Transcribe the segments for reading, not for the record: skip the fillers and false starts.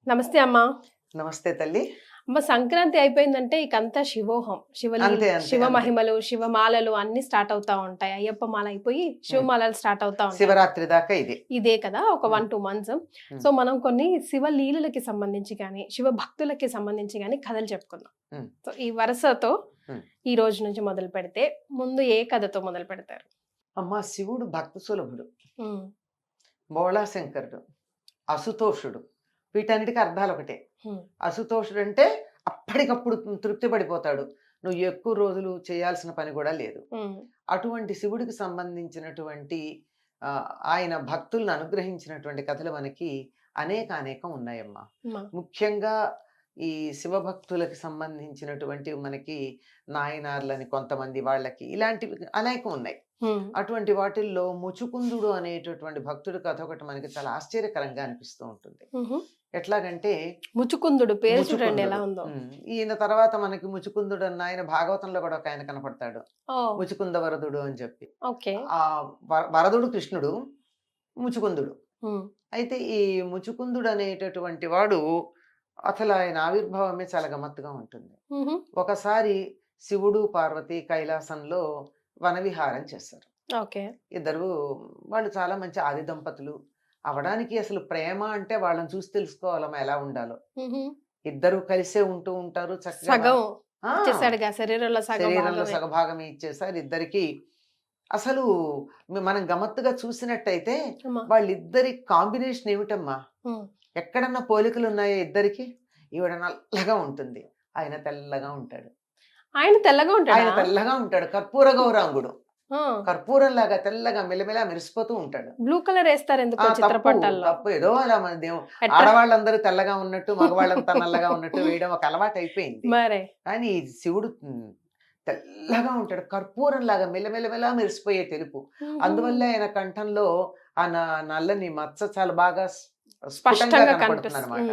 నమస్తే అమ్మా. నమస్తే తల్లి. అమ్మ, సంక్రాంతి అయిపోయిందంటే ఇకంతా శివోహం, అంతే శివ అంతే. మహిమలు, శివమాలలు అన్ని స్టార్ట్ అవుతా ఉంటాయి. అయ్యప్ప మాల అయిపోయి శివమాలలు స్టార్ట్ అవుతా ఉంటాయి. శివరాత్రి దాకా ఇదే కదా ఒక 1-2 మంత్స్. సో మనం కొన్ని శివ లీలలకి సంబంధించి కానీ, శివ భక్తులకి సంబంధించి కానీ కథలు చెప్పుకుందాం. సో ఈ వరుసతో ఈ రోజు నుంచి మొదలు పెడితే ముందు ఏ కథతో మొదలు పెడతారు? అమ్మా, శివుడు భక్త సులభుడు, బోళాశంకరుడు, అసుతోషుడు. వీటన్నిటికీ అర్థాలు ఒకటే. అసుతోషుడు అంటే అప్పటికప్పుడు తృప్తి పడిపోతాడు, నువ్వు ఎక్కువ రోజులు చేయాల్సిన పని కూడా లేదు. అటువంటి శివుడికి సంబంధించినటువంటి ఆయన భక్తులను అనుగ్రహించినటువంటి కథలు మనకి అనేకం ఉన్నాయమ్మా. ముఖ్యంగా ఈ శివభక్తులకి సంబంధించినటువంటి మనకి నాయనార్లని కొంతమంది వాళ్ళకి ఇలాంటివి అనేకం ఉన్నాయి. అటువంటి వాటిల్లో ముచుకుందుడు అనేటటువంటి భక్తుడి కథ ఒకటి మనకి చాలా ఆశ్చర్యకరంగా అనిపిస్తూ ఉంటుంది. ఎట్లాగంటే ముచుకుందుడు పేరు చూడండి ఎలా ఉందో. ఈయన తర్వాత మనకి ముచుకుందుడు అన్న ఆయన భాగవతంలో కూడా ఒక ఆయన కనపడతాడు, ముచుకుంద వరదుడు అని చెప్పి. ఆ వరదుడు కృష్ణుడు, ముచుకుందుడు. అయితే ఈ ముచుకుందుడు అనేటటువంటి వాడు అసలు ఆయన ఆవిర్భావమే చాలా గమ్మత్తుగా ఉంటుంది. ఒకసారి శివుడు పార్వతి కైలాసంలో వనవిహారం చేస్తారు. ఇద్దరు వాళ్ళు చాలా మంచి ఆది దంపతులు అవడానికి అసలు ప్రేమ అంటే వాళ్ళని చూసి తెలుసుకోవాలమ్మా ఎలా ఉండాలో. ఇద్దరు కలిసే ఉంటూ ఉంటారు, చక్కగా శరీరంలో సగభాగం ఇచ్చేసారు ఇద్దరికి. అసలు మనం గమ్మత్తుగా చూసినట్టయితే వాళ్ళిద్దరి కాంబినేషన్ ఏమిటమ్మా, ఎక్కడన్నా పోలికలు ఉన్నాయో ఇద్దరికి? ఈవిడ నల్లగా ఉంటుంది, ఆయన తెల్లగా ఉంటాడు. ఆయన తెల్లగా ఉంటాడు కర్పూర గౌరాంగుడు, కర్పూరం లాగా తెల్లగా మెల్లమెలా మెరిసిపోతూ ఉంటాడు. బ్లూ కలర్ వేస్తారు ఎందుకు చిత్రపటాల్లో? తప్పు ఏదో అలా మన ఆడవాళ్ళందరూ తెల్లగా ఉన్నట్టు మగవాళ్ళంతా నల్లగా ఉన్నట్టు వేయడం ఒక అలవాటు అయిపోయింది. కానీ శివుడు తెల్లగా ఉంటాడు, కర్పూరం లాగా మెల్లమెల్లమెలా మెరిసిపోయే తెలుపు. అందువల్ల ఆయన కంఠంలో ఆ నల్లని మచ్చ చాలా బాగా స్పష్టంగా కనపడుతుంది అనమాట.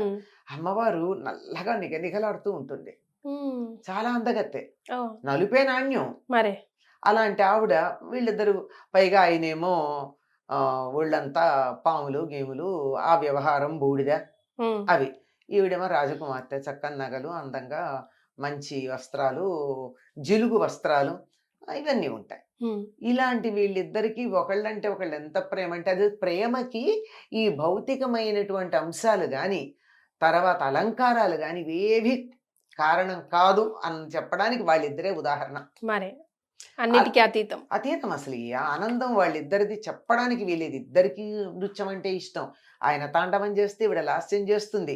అమ్మవారు నల్లగా నిగనిగలాడుతూ ఉంటుంది, చాలా అందగత్తే, నలుపే నాణ్యం. అలాంటి ఆవిడ, వీళ్ళిద్దరు పైగా ఆయనేమో ఒళ్ళంతా పాములు గేములు, ఆ వ్యవహారం బూడిద అవి. ఈవిడేమో రాజకుమార్తె, చక్కని నగలు, అందంగా మంచి వస్త్రాలు, జిలుగు వస్త్రాలు ఇవన్నీ ఉంటాయి. ఇలాంటి వీళ్ళిద్దరికి ఒకళ్ళంటే ఒకళ్ళు ఎంత ప్రేమ అంటే, అది ప్రేమకి ఈ భౌతికమైనటువంటి అంశాలు కానీ తర్వాత అలంకారాలు కానీ ఇవేవి కారణం కాదు అని చెప్పడానికి వాళ్ళిద్దరే ఉదాహరణ. అన్నిటికీ అతీతం అసలు ఈ ఆనందం వాళ్ళిద్దరిది చెప్పడానికి వీలేదు. ఇద్దరికి నృత్యం అంటే ఇష్టం, ఆయన తాండవం చేస్తే ఈవిడ లాస్యం చేస్తుంది.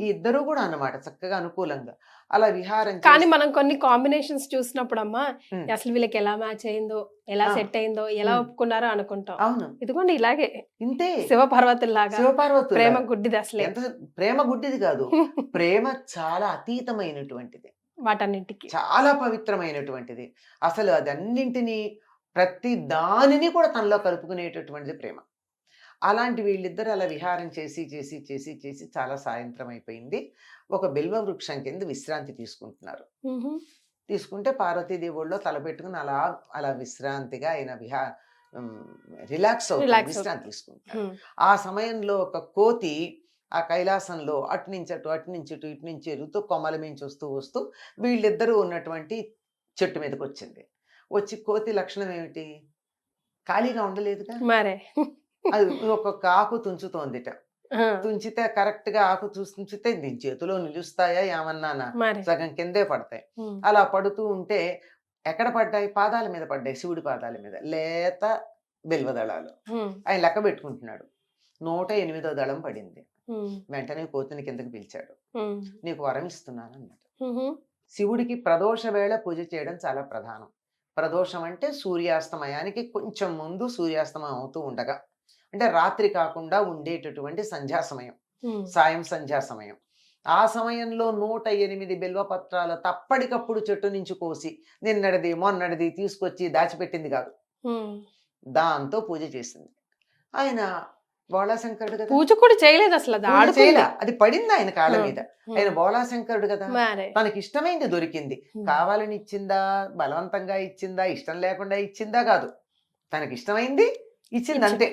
ఈ ఇద్దరు కూడా అన్నమాట చక్కగా అనుకూలంగా అలా విహారం. కానీ మనం కొన్ని కాంబినేషన్స్ చూసినప్పుడు అమ్మా, అసలు వీళ్ళకి ఎలా మ్యాచ్ అయిందో, ఎలా సెట్ అయిందో, ఎలా ఒప్పుకున్నారో అనుకుంటాం. అవును, ఇదిగోండి ఇలాగే ఇంతే శివపార్వతుల్లాగా. ప్రేమ గుడ్డిది, అసలు ఎంత ప్రేమ గుడ్డిది కాదు, ప్రేమ చాలా అతీతమైనటువంటిది, వాటన్నింటికి చాలా పవిత్రమైనటువంటిది. అసలు అదన్నింటినీ ప్రతి దానిని కూడా తనలో కలుపుకునేటటువంటిది ప్రేమ. అలాంటి వీళ్ళిద్దరు అలా విహారం చేసి చేసి చేసి చేసి చాలా సాయంత్రం అయిపోయింది. ఒక బిల్వ వృక్షం కింద విశ్రాంతి తీసుకుంటున్నారు. తీసుకుంటే పార్వతీదేవి ఒళ్ళో తలపెట్టుకుని అలా అలా విశ్రాంతిగా ఆయన రిలాక్స్ అవుతారు, విశ్రాంతి తీసుకుంటారు. ఆ సమయంలో ఒక కోతి ఆ కైలాసంలో అటు నుంచి అటు, అటు నుంచి ఇటు, ఇటు నుంచి ఎరుగుతూ కొమ్మల మించి వస్తూ వస్తూ వీళ్ళిద్దరూ ఉన్నటువంటి చెట్టు మీదకి వచ్చింది. వచ్చి కోతి లక్షణం ఏమిటి, ఖాళీగా ఉండలేదుగా, అది ఒక్కొక్క ఆకు తుంచుతోందిట. తుంచితే కరెక్ట్ గా ఆకు తుంచితే దీని చేతిలో నిలుస్తాయా ఏమన్నా, సగం కిందే పడతాయి. అలా పడుతూ ఉంటే ఎక్కడ పడ్డాయి, పాదాల మీద పడ్డాయి, శివుడి పాదాల మీద, లేత బిల్వదళాలు. ఆయన లెక్క పెట్టుకుంటున్నాడు, 108వ దళం పడింది. వెంటనే కోతిని కిందకి పిలిచాడు, నీకు వరం ఇస్తున్నాను అన్నాడు. శివుడికి ప్రదోష వేళ పూజ చేయడం చాలా ప్రధానం. ప్రదోషం అంటే సూర్యాస్తమయానికి కొంచెం ముందు, సూర్యాస్తమయం అవుతూ ఉండగా, అంటే రాత్రి కాకుండా ఉండేటటువంటి సంధ్యా సమయం, సాయం సంధ్యా సమయం. ఆ సమయంలో 108 బిల్వపత్రాలు తప్పటికప్పుడు చెట్టు నుంచి కోసి నిన్నటిది మొన్నటిది తీసుకొచ్చి దాచిపెట్టింది కాదు, దాంతో పూజ చేసింది. ఆయన బోళాశంకరుడు కదా, పూజ కూడా చేయలేదు అసలు, అది పడింది ఆయన కాళ్ళ మీద. ఆయన బోళాశంకరుడు కదా, తనకి ఇష్టమైంది దొరికింది. కావాలని ఇచ్చిందా, బలవంతంగా ఇచ్చిందా, ఇష్టం లేకుండా ఇచ్చిందా కాదు, తనకి ఇష్టమైంది ఇచ్చింది అంతే.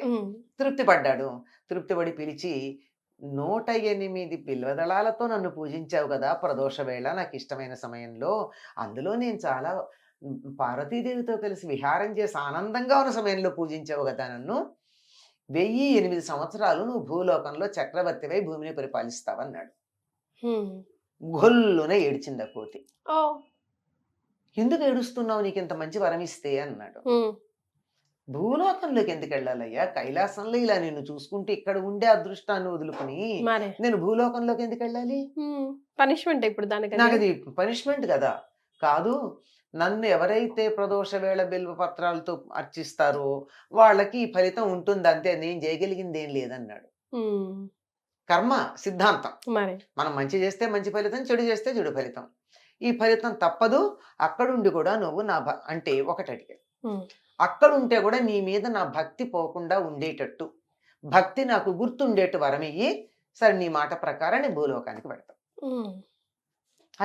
తృప్తి పడ్డాడు. తృప్తిపడి పిలిచి 108 బిల్వదళాలతో నన్ను పూజించావు కదా ప్రదోష వేళ నాకు ఇష్టమైన సమయంలో. అందులో నేను చాలా పార్వతీదేవితో కలిసి విహారం చేసి ఆనందంగా ఉన్న సమయంలో పూజించావు కదా నన్ను. 1008 సంవత్సరాలు నువ్వు భూలోకంలో చక్రవర్తివై భూమిని పరిపాలిస్తావన్నాడు. హ్మ్. గొల్లున ఏడ్చింది ఆ కోతి. ఓ. ఎందుకు ఏడుస్తున్నావు నీకింత మంచి వరం ఇస్తే అన్నాడు. హ్మ్. భూలోకంలోకి ఎందుకు వెళ్ళాలయ్యా? కైలాసంలో ఇలా నిన్ను చూసుకుంటూ ఇక్కడ ఉండే అదృష్టాన్ని వదులుకుని మరే. నేను భూలోకంలోకి ఎందుకు వెళ్ళాలి? పనిష్మెంట్ ఇప్పుడు దానికి. నాకు అది పనిష్మెంట్ కదా. కాదు, నన్ను ఎవరైతే ప్రదోష వేళ బిల్వ పత్రాలతో అర్చిస్తారో వాళ్ళకి ఈ ఫలితం ఉంటుంది అంతే, నేను చేయగలిగింది ఏం లేదన్నాడు. కర్మ సిద్ధాంతం. మరి మనం మంచి చేస్తే మంచి ఫలితం, చెడు చేస్తే చెడు ఫలితం. ఈ ఫలితం తప్పదు. అక్కడుండి కూడా నువ్వు నా అంటే ఒకటి అడిగాడు. అక్కడుంటే కూడా నీ మీద నా భక్తి పోకుండా ఉండేటట్టు, భక్తి నాకు గుర్తుండేట్టు వరమియ్యి. సరే నీ మాట ప్రకారం నేను భూలోకానికి పెడతాం.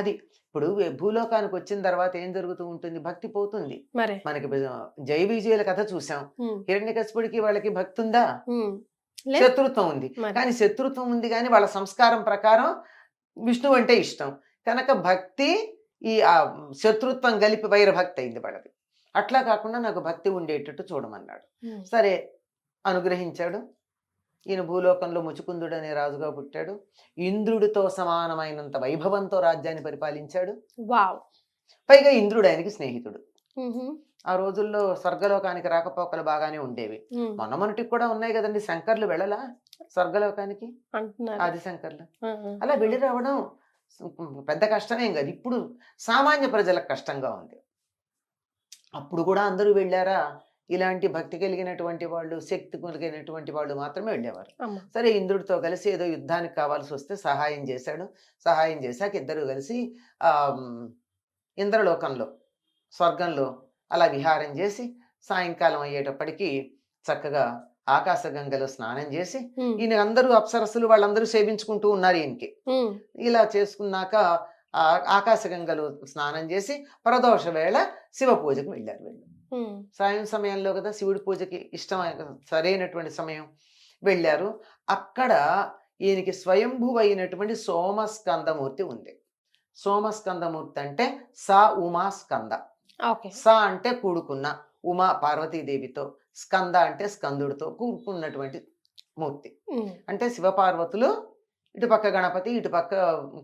అది ఇప్పుడు భూలోకానికి వచ్చిన తర్వాత ఏం జరుగుతూ ఉంటుంది? భక్తి పోతుంది. మనకి జై విజయుల కథ చూసాం. హిరణ్యకశిపుడికి వాళ్ళకి భక్తి ఉందా? శత్రుత్వం ఉంది. కానీ శత్రుత్వం ఉంది కానీ వాళ్ళ సంస్కారం ప్రకారం విష్ణువు అంటే ఇష్టం కనుక భక్తి ఈ శత్రుత్వం కలిపి వైరభక్తి అయింది వాళ్ళది. అట్లా కాకుండా నాకు భక్తి ఉండేటట్టు చూడమన్నాడు. సరే అనుగ్రహించాడు. ఈయన భూలోకంలో ముచుకుందుడు అనే రాజుగా పుట్టాడు. ఇంద్రుడితో సమానమైనంత వైభవంతో రాజ్యాన్ని పరిపాలించాడు. పైగా ఇంద్రుడు ఆయనకి స్నేహితుడు. ఆ రోజుల్లో స్వర్గలోకానికి రాకపోకలు బాగానే ఉండేవి. మొన్నటికి కూడా ఉన్నాయి కదండి. శంకర్లు వెళ్ళలా స్వర్గలోకానికి? ఆదిశంకర్లు అలా వెళ్ళి రావడం పెద్ద కష్టమేం కాదు. ఇప్పుడు సామాన్య ప్రజలకు కష్టంగా ఉంది. అప్పుడు కూడా అందరూ వెళ్ళారా? ఇలాంటి భక్తి కలిగినటువంటి వాళ్ళు, శక్తి కలిగినటువంటి వాళ్ళు మాత్రమే వెళ్ళేవారు. సరే ఇంద్రుడితో కలిసి ఏదో యుద్ధానికి కావాల్సి వస్తే సహాయం చేశాడు. సహాయం చేశాక ఇద్దరు కలిసి ఇంద్రలోకంలో, స్వర్గంలో అలా విహారం చేసి సాయంకాలం అయ్యేటప్పటికి చక్కగా ఆకాశగంగలో స్నానం చేసి ఈయన అందరూ అప్సరస్సులు వాళ్ళందరూ సేవించుకుంటూ ఉన్నారు ఈయనకి. ఇలా చేసుకున్నాక ఆకాశగంగలో స్నానం చేసి ప్రదోష వేళ శివ పూజకు వెళ్ళారు వీళ్ళు. సాయం సమయంలో కదా శివుడి పూజకి ఇష్టమైన సరైనటువంటి సమయం. వెళ్ళారు. అక్కడ ఈయనకి స్వయంభూ అయినటువంటి సోమస్కందమూర్తి ఉంది. సోమస్కందమూర్తి అంటే సా ఉమా స్కంద. సా అంటే కూడుకున్న, ఉమా పార్వతీదేవితో, స్కంద అంటే స్కందుడితో కూడుకున్నటువంటి మూర్తి. అంటే శివపార్వతులు, ఇటుపక్క గణపతి, ఇటుపక్క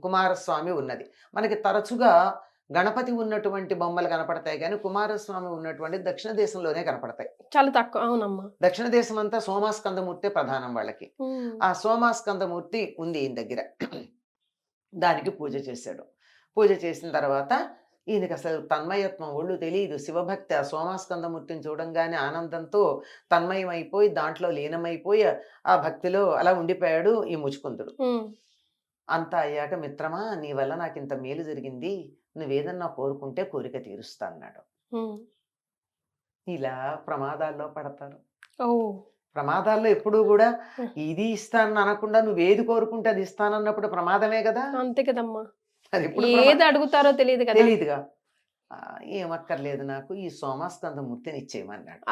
కుమారస్వామి ఉన్నది. మనకి తరచుగా గణపతి ఉన్నటువంటి బొమ్మలు కనపడతాయి కానీ కుమారస్వామి ఉన్నటువంటి దక్షిణ దేశంలోనే కనపడతాయి. చాలా తక్కువ. అవునమ్మా. దక్షిణ దేశం అంతా సోమాస్కందమూర్తి ప్రధానం వాళ్ళకి. ఆ సోమాస్కందమూర్తి ఉంది ఈయన దగ్గర. దానికి పూజ చేశాడు. పూజ చేసిన తర్వాత ఈయనకి అసలు తన్మయత్వం ఒళ్ళు తెలియదు. శివభక్తి ఆ సోమాస్కందమూర్తిని చూడంగానే ఆనందంతో తన్మయమైపోయి దాంట్లో లీనమైపోయి ఆ భక్తిలో అలా ఉండిపోయాడు ఈ ముచుకుందుడు. అంతా అయ్యాక, మిత్రమా నీ వల్ల నాకు ఇంత మేలు జరిగింది, నువ్వేదన్నా కోరుకుంటే కోరిక తీరుస్తా అన్నాడు. ఇలా ప్రమాదాల్లో పడతారు. ప్రమాదాల్లో ఎప్పుడు కూడా ఇది ఇస్తానని అనకుండా నువ్వేది కోరుకుంటే అది ఇస్తానన్నప్పుడు ప్రమాదమే కదా. అంతే కదమ్మా. అది ఏది అడుగుతారో తెలియదుగా. ఏమక్కర్లేదు, నాకు ఈ సోమాస్కందమూర్తిని ఇచ్చేయమన్నాడు.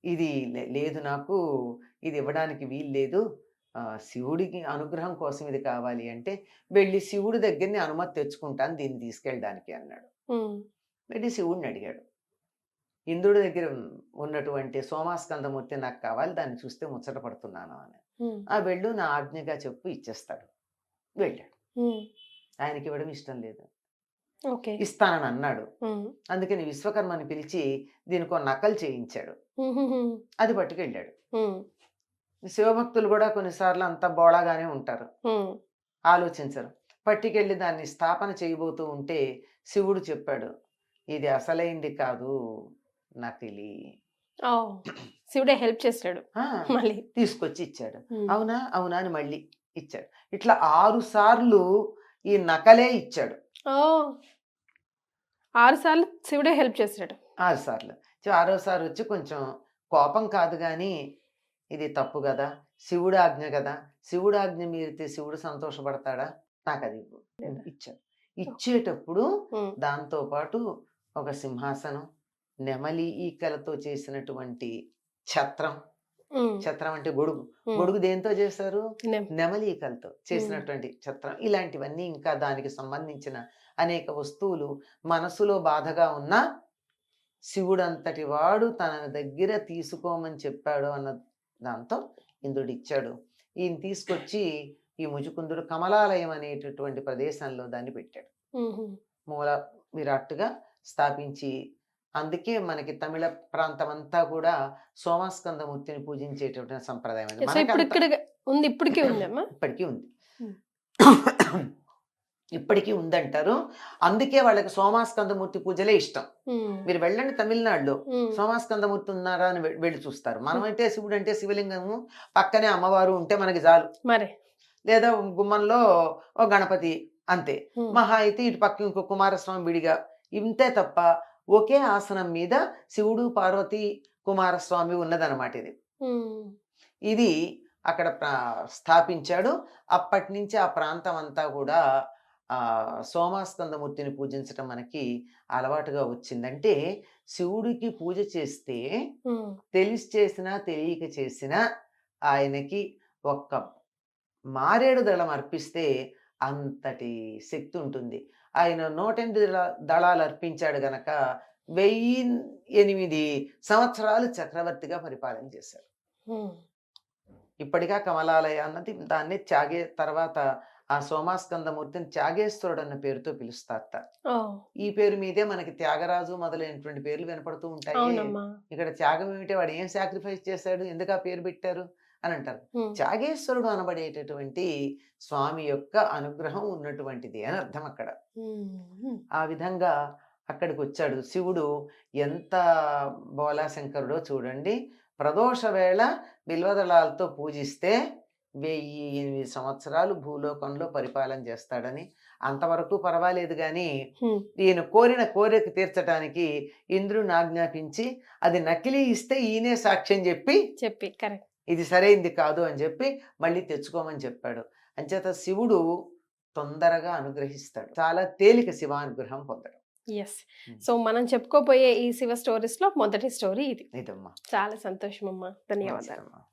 ఇది లేదు, నాకు ఇది ఇవ్వడానికి వీలు లేదు, శివుడికి అనుగ్రహం కోసం ఇది కావాలి అంటే, వెళ్ళి శివుడి దగ్గరని అనుమతి తెచ్చుకుంటాను దీన్ని తీసుకెళ్ళడానికి అన్నాడు. వెళ్ళి శివుడిని అడిగాడు. ఇంద్రుడి దగ్గర ఉన్నటువంటి సోమాస్కందమూర్తి నాకు కావాలి, దాన్ని చూస్తే ముచ్చట పడుతున్నాను అని. వెళ్ళు నా ఆజ్ఞగా చెప్పు, ఇచ్చేస్తాడు. వెళ్ళాడు. ఆయనకి ఇవ్వడం ఇష్టం లేదు. ఇస్తానని అన్నాడు. అందుకని విశ్వకర్మని పిలిచి దీనికి ఒక నకలు చేయించాడు. అది పట్టుకెళ్ళాడు. శివభక్తులు కూడా కొన్నిసార్లు అంత బోళాగానే ఉంటారు, ఆలోచించరు. పట్టుకెళ్ళి దాన్ని స్థాపన చేయబోతూ ఉంటే శివుడు చెప్పాడు, ఇది అసలైంది కాదు, నకిలీ. శివుడే హెల్ప్ చేశాడు. మళ్ళీ తీసుకొచ్చి ఇచ్చాడు. అవునా అవునా అని మళ్ళీ ఇచ్చాడు. ఇట్లా 6 సార్లు ఈ నకలే ఇచ్చాడు. 6 సార్లు శివుడే హెల్ప్ చేశాడు. 6 సార్లు. 6వసారి వచ్చి కొంచెం కోపం కాదు కానీ, ఇది తప్పు కదా, శివుడు ఆజ్ఞ కదా, శివుడు ఆజ్ఞ మీరితే శివుడు సంతోషపడతాడా, నాకు అది ఇచ్చాడు. ఇచ్చేటప్పుడు దాంతో పాటు ఒక సింహాసనం, నెమలి ఈకలతో చేసినటువంటి ఛత్రం, ఛత్రం అంటే గొడుగు. ఉమ్. గొడుగు దేంతో చేశారు? నెమ్. నెమలీకలతో చేసినటువంటి ఛత్రం. ఇలాంటివన్నీ ఇంకా దానికి సంబంధించిన అనేక వస్తువులు మనసులో బాధగా ఉన్న శివుడంతటి వాడు తన దగ్గర తీసుకోమని చెప్పాడు అన్న దాంతో ఇంద్రుడు ఇచ్చాడు. ఈయన తీసుకొచ్చి ఈ ముచుకుందుడు కమలాలయం అనేటటువంటి ప్రదేశంలో దాన్ని పెట్టాడు. ఉహుం. మూల విరాట్టుగా స్థాపించి, అందుకే మనకి తమిళ ప్రాంతం అంతా కూడా సోమస్కందమూర్తిని పూజించేటటువంటి సంప్రదాయం సో ఇప్పుడు మనకంత ఇక్కడ ఉంది, ఇప్పటికీ ఉందమ్మా. ఇప్పటికీ ఉంది. ఉమ్. ఇప్పటికీ ఉందంటారు. అందుకే వాళ్ళకి సోమాస్కందమూర్తి పూజలే ఇష్టం. ఉమ్. మీరు వెళ్ళండి తమిళనాడులో, ఉమ్. సోమాస్కందమూర్తి ఉన్నారా అని వెళ్ళి చూస్తారు. మనం అంటే శివుడు అంటే శివలింగము, పక్కనే అమ్మవారు ఉంటే మనకి చాలు. మరి లేదా గుమ్మంలో ఓ గణపతి అంతే. ఉమ్. మహా అయితే ఇటు పక్క ఇంకో కుమారస్వామి విడిగా, ఇంతే తప్ప ఒకే ఆసనం మీద శివుడు పార్వతి కుమారస్వామి ఉన్నదన్నమాట ఇది. ఉమ్. ఇది అక్కడ స్థాపించాడు. అప్పటి నుంచి ఆ ప్రాంతం అంతా కూడా సోమాస్కందమూర్తిని పూజించడం మనకి అలవాటుగా వచ్చిందంటే, శివుడికి పూజ చేస్తే ఉమ్. తెలిసి చేసినా తెలియక చేసినా ఆయనకి ఒక్క మారేడు దళం అర్పిస్తే అంతటి శక్తి ఉంటుంది. ఆయన 108 దళాలు అర్పించాడు గనక 1008 సంవత్సరాలు చక్రవర్తిగా పరిపాలన చేశాడు. ఉమ్. ఇప్పటిగా కమలాలయ అన్నది దాన్ని త్యాగే తర్వాత ఆ సోమాస్కందమూర్తిని త్యాగేశ్వరుడు అన్న పేరుతో పిలుస్తారట. ఓ. ఈ పేరు మీదే మనకి త్యాగరాజు మొదలైనటువంటి పేర్లు వినపడుతూ ఉంటాయి. అవునమ్మా. ఇక్కడ త్యాగం ఏమిటి, వాడు ఏం సాక్రిఫైస్ చేశాడు, ఎందుకు ఆ పేరు పెట్టారు అని అంటారు. ఉమ్. త్యాగేశ్వరుడు అనబడేటటువంటి స్వామి యొక్క అనుగ్రహం ఉన్నటువంటిది అని అర్థం అక్కడ. ఉమ్. ఆ విధంగా అక్కడికి వచ్చాడు శివుడు. ఎంత బోలాశంకరుడో చూడండి. ప్రదోష వేళ బిల్వదళాలతో పూజిస్తే 1008 సంవత్సరాలు భూలోకంలో పరిపాలన చేస్తాడని. అంతవరకు పర్వాలేదు కానీ ఉమ్. ఈయన కోరిన కోరిక తీర్చడానికి ఇంద్రుడిని ఆజ్ఞాపించి, అది నకిలీ ఇస్తే ఈయనే సాక్ష్యం చెప్పి చెప్పి కరెక్ట్. ఇది సరైంది కాదు అని చెప్పి మళ్ళీ తెచ్చుకోమని చెప్పాడు. అంచేత శివుడు తొందరగా అనుగ్రహిస్తాడు. చాలా తేలిక శివానుగ్రహం పొందడం. ఎస్. సో మనం చెప్పుకోబోయే ఈ శివ స్టోరీస్ లో మొదటి స్టోరీ ఇది. ఇదమ్మా. చాలా సంతోషం అమ్మా, ధన్యవాదాలు. నమస్కారం.